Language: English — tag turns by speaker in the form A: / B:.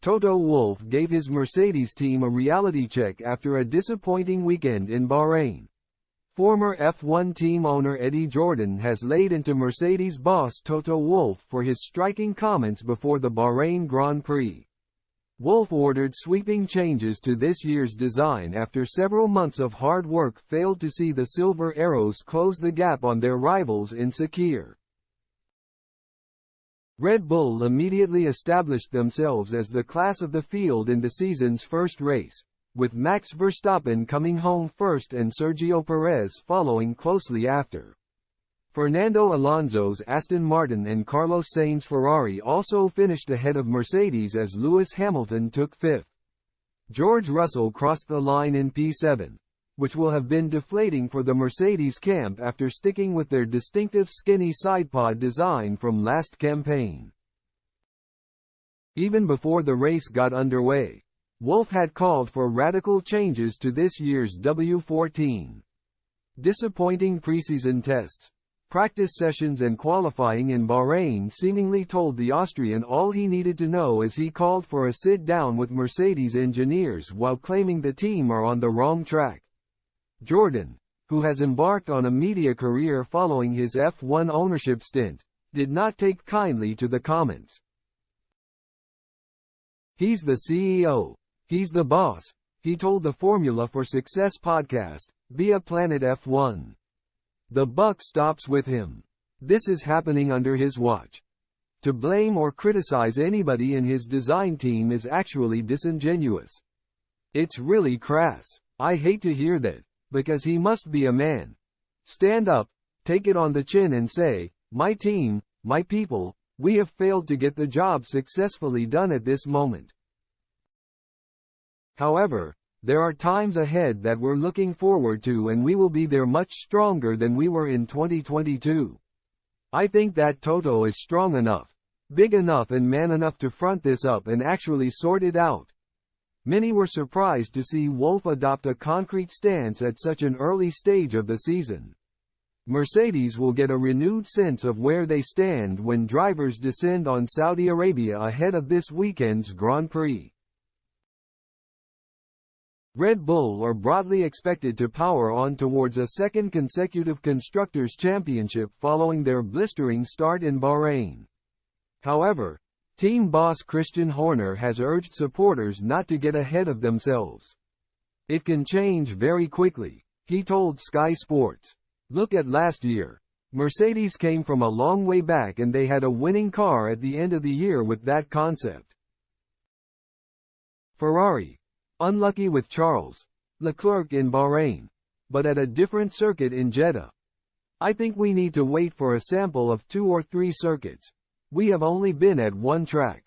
A: Toto Wolff gave his Mercedes team a reality check after a disappointing weekend in Bahrain. Former F1 team owner Eddie Jordan has laid into Mercedes boss Toto Wolff for his striking comments before the Bahrain Grand Prix. Wolff ordered sweeping changes to this year's design after several months of hard work failed to see the Silver Arrows close the gap on their rivals in Sakir. Red Bull immediately established themselves as the class of the field in the season's first race, with Max Verstappen coming home first and Sergio Perez following closely after. Fernando Alonso's Aston Martin and Carlos Sainz's Ferrari also finished ahead of Mercedes as Lewis Hamilton took fifth. George Russell crossed the line in P7, which will have been deflating for the Mercedes camp after sticking with their distinctive skinny sidepod design from last campaign. Even before the race got underway, Wolff had called for radical changes to this year's W14. Disappointing preseason tests, practice sessions and qualifying in Bahrain seemingly told the Austrian all he needed to know as he called for a sit-down with Mercedes engineers while claiming the team are on the wrong track. Jordan, who has embarked on a media career following his F1 ownership stint, did not take kindly to the comments. "He's the CEO. He's the boss," he told the Formula for Success podcast, via Planet F1. "The buck stops with him. This is happening under his watch. To blame or criticize anybody in his design team is actually disingenuous. It's really crass. I hate to hear that, because he must be a man. Stand up, take it on the chin and say, my team, my people, we have failed to get the job successfully done at this moment. However, there are times ahead that we're looking forward to and we will be there much stronger than we were in 2022. I think that Toto is strong enough, big enough and man enough to front this up and actually sort it out." Many were surprised to see Wolff adopt a concrete stance at such an early stage of the season. Mercedes will get a renewed sense of where they stand when drivers descend on Saudi Arabia ahead of this weekend's Grand Prix. Red Bull are broadly expected to power on towards a second consecutive Constructors' Championship following their blistering start in Bahrain. However, team boss Christian Horner has urged supporters not to get ahead of themselves. "It can change very quickly," he told Sky Sports. "Look at last year. Mercedes came from a long way back and they had a winning car at the end of the year with that concept. Ferrari, unlucky with Charles Leclerc in Bahrain, but at a different circuit in Jeddah. I think we need to wait for a sample of 2 or 3 circuits. We have only been at one track.